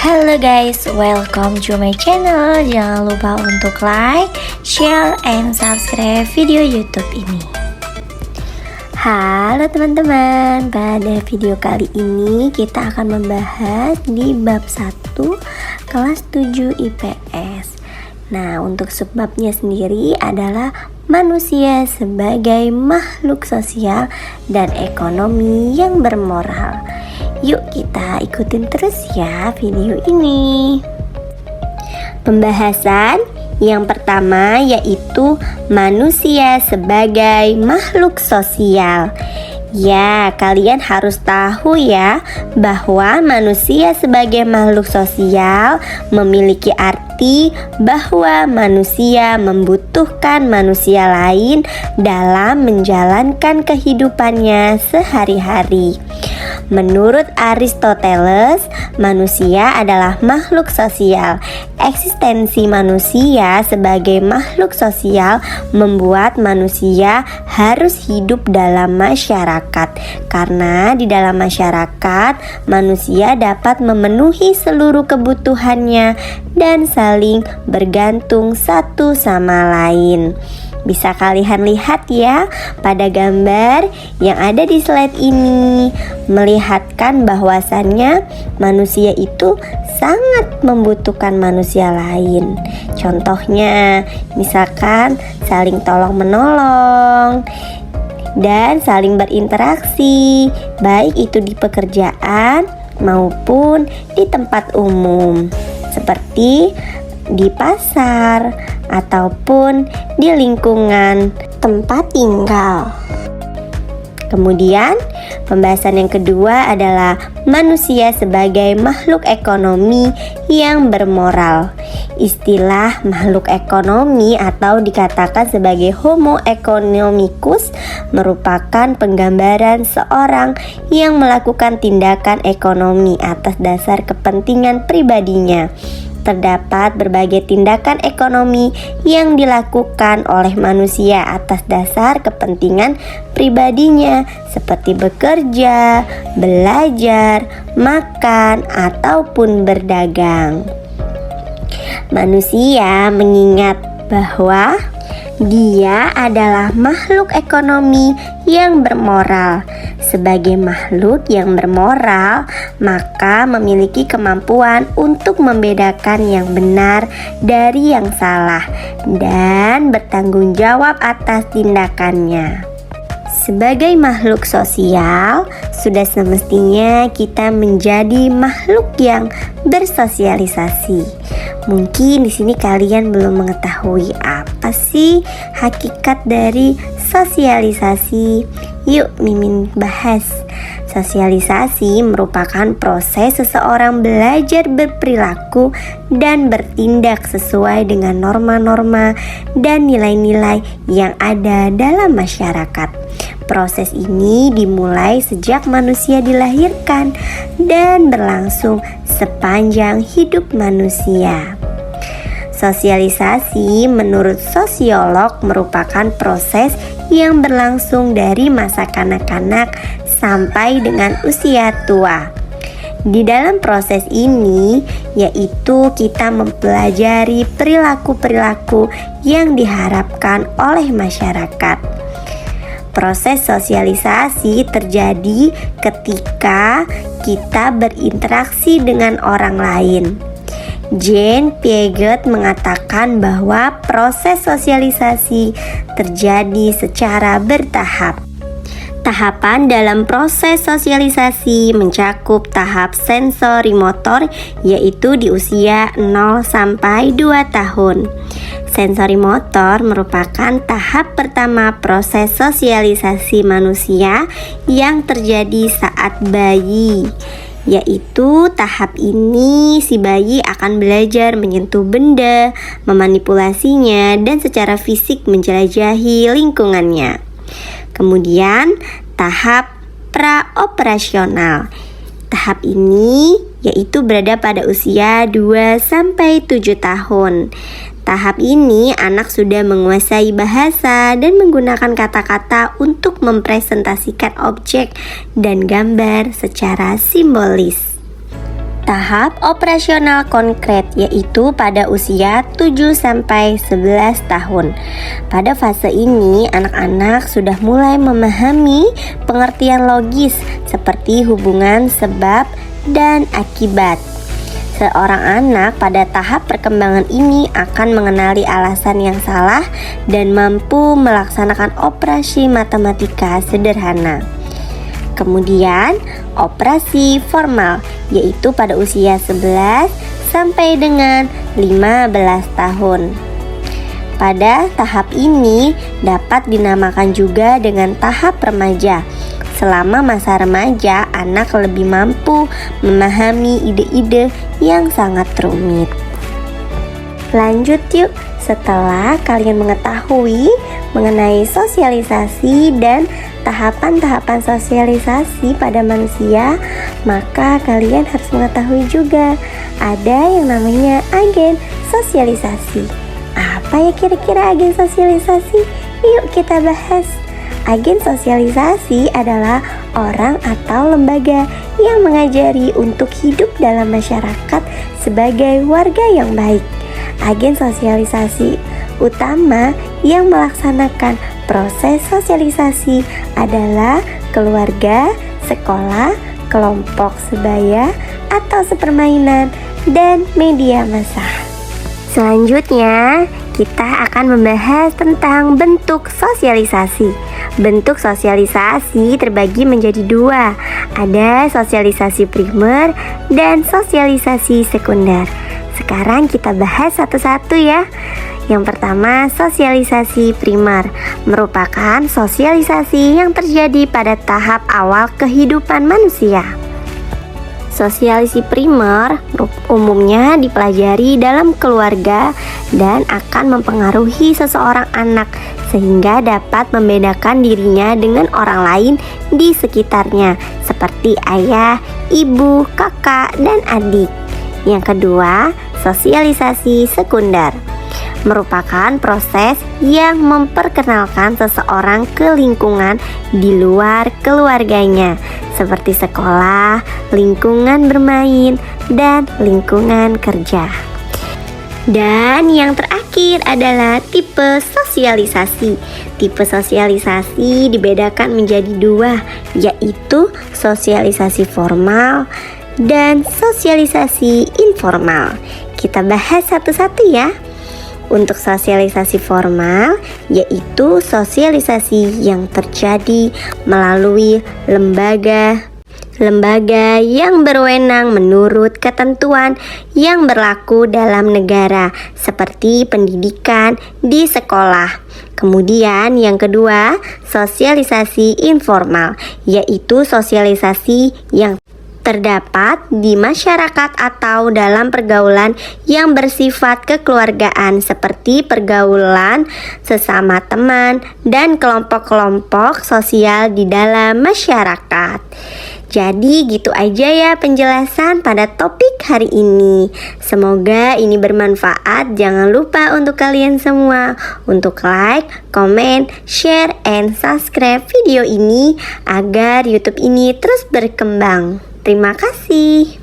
Halo guys, welcome to my channel. Jangan lupa untuk like, share, and subscribe video YouTube ini. Halo teman-teman, pada video kali ini kita akan membahas di bab 1 kelas 7 IPS. Nah, untuk subbabnya sendiri adalah manusia sebagai makhluk sosial dan ekonomi yang bermoral. Yuk kita ikutin terus ya video ini. Pembahasan yang pertama yaitu manusia sebagai makhluk sosial. Ya, kalian harus tahu ya bahwa manusia sebagai makhluk sosial memiliki arti bahwa manusia membutuhkan manusia lain dalam menjalankan kehidupannya sehari-hari. Menurut Aristoteles, manusia adalah makhluk sosial. Eksistensi manusia sebagai makhluk sosial membuat manusia harus hidup dalam masyarakat. Karena di dalam masyarakat, manusia dapat memenuhi seluruh kebutuhannya dan saling bergantung satu sama lain. Bisa kalian lihat ya pada gambar yang ada di slide ini, melihatkan bahwasannya manusia itu sangat membutuhkan manusia lain. Contohnya, misalkan saling tolong menolong dan saling berinteraksi, baik itu di pekerjaan maupun di tempat umum, seperti di pasar ataupun di lingkungan tempat tinggal. Kemudian, pembahasan yang kedua adalah manusia sebagai makhluk ekonomi yang bermoral. Istilah makhluk ekonomi atau dikatakan sebagai Homo economicus merupakan penggambaran seorang yang melakukan tindakan ekonomi atas dasar kepentingan pribadinya. Terdapat berbagai tindakan ekonomi yang dilakukan oleh manusia atas dasar kepentingan pribadinya, seperti bekerja, belajar, makan, ataupun berdagang. Manusia mengingat bahwa dia adalah makhluk ekonomi yang bermoral. Sebagai makhluk yang bermoral, maka memiliki kemampuan untuk membedakan yang benar dari yang salah dan bertanggung jawab atas tindakannya. Sebagai makhluk sosial, sudah semestinya kita menjadi makhluk yang bersosialisasi. Mungkin di sini kalian belum mengetahui apa sih hakikat dari sosialisasi. Yuk Mimin bahas. Sosialisasi merupakan proses seseorang belajar berperilaku dan bertindak sesuai dengan norma-norma dan nilai-nilai yang ada dalam masyarakat. Proses ini dimulai sejak manusia dilahirkan dan berlangsung sepanjang hidup manusia. Sosialisasi menurut sosiolog merupakan proses yang berlangsung dari masa kanak-kanak sampai dengan usia tua. Di dalam proses ini, yaitu kita mempelajari perilaku-perilaku yang diharapkan oleh masyarakat. Proses sosialisasi terjadi ketika kita berinteraksi dengan orang lain. Jean Piaget mengatakan bahwa proses sosialisasi terjadi secara bertahap. Tahapan dalam proses sosialisasi mencakup tahap sensori motor, yaitu di usia 0 sampai 2 tahun. Sensori motor merupakan tahap pertama proses sosialisasi manusia yang terjadi saat bayi. Yaitu tahap ini si bayi akan belajar menyentuh benda, memanipulasinya, dan secara fisik menjelajahi lingkungannya. Kemudian tahap praoperasional. Tahap ini yaitu berada pada usia 2-7 tahun. Tahap ini anak sudah menguasai bahasa dan menggunakan kata-kata untuk mempresentasikan objek dan gambar secara simbolis. tahap operasional konkret, yaitu pada usia 7-11 tahun. Pada fase ini, anak-anak sudah mulai memahami pengertian logis seperti hubungan sebab dan akibat. Seorang anak pada tahap perkembangan ini akan mengenali alasan yang salah dan mampu melaksanakan operasi matematika sederhana. Kemudian, operasi formal, yaitu pada usia 11 sampai dengan 15 tahun. Pada tahap ini dapat dinamakan juga dengan tahap remaja. Selama masa remaja, anak lebih mampu memahami ide-ide yang sangat rumit. Lanjut yuk, setelah kalian mengetahui mengenai sosialisasi dan tahapan-tahapan sosialisasi pada manusia, maka kalian harus mengetahui juga ada yang namanya agen sosialisasi. Apa ya kira-kira agen sosialisasi? Yuk kita bahas. Agen sosialisasi adalah orang atau lembaga yang mengajari untuk hidup dalam masyarakat sebagai warga yang baik. Agen sosialisasi utama yang melaksanakan proses sosialisasi adalah keluarga, sekolah, kelompok sebaya atau sepermainan, dan media massa. Selanjutnya, kita akan membahas tentang bentuk sosialisasi. Bentuk sosialisasi terbagi menjadi dua, ada sosialisasi primer dan sosialisasi sekunder. Sekarang kita bahas satu-satu ya. Yang pertama, sosialisasi primer merupakan sosialisasi yang terjadi pada tahap awal kehidupan manusia. Sosialisasi primer umumnya dipelajari dalam keluarga dan akan mempengaruhi seseorang anak sehingga dapat membedakan dirinya dengan orang lain di sekitarnya seperti ayah, ibu, kakak, dan adik. Yang kedua, sosialisasi sekunder merupakan proses yang memperkenalkan seseorang ke lingkungan di luar keluarganya seperti sekolah, lingkungan bermain, dan lingkungan kerja. Dan yang terakhir adalah tipe sosialisasi. Tipe sosialisasi dibedakan menjadi dua, yaitu sosialisasi formal dan sosialisasi informal. Kita bahas satu-satu ya. Untuk sosialisasi formal, yaitu sosialisasi yang terjadi melalui lembaga yang berwenang menurut ketentuan yang berlaku dalam negara, seperti pendidikan di sekolah. Kemudian yang kedua, sosialisasi informal, yaitu sosialisasi yang terdapat di masyarakat atau dalam pergaulan yang bersifat kekeluargaan seperti pergaulan sesama teman dan kelompok-kelompok sosial di dalam masyarakat. Jadi gitu aja ya penjelasan pada topik hari ini. Semoga ini bermanfaat. Jangan lupa untuk kalian semua untuk like, comment, share, and subscribe video ini agar YouTube ini terus berkembang. Terima kasih.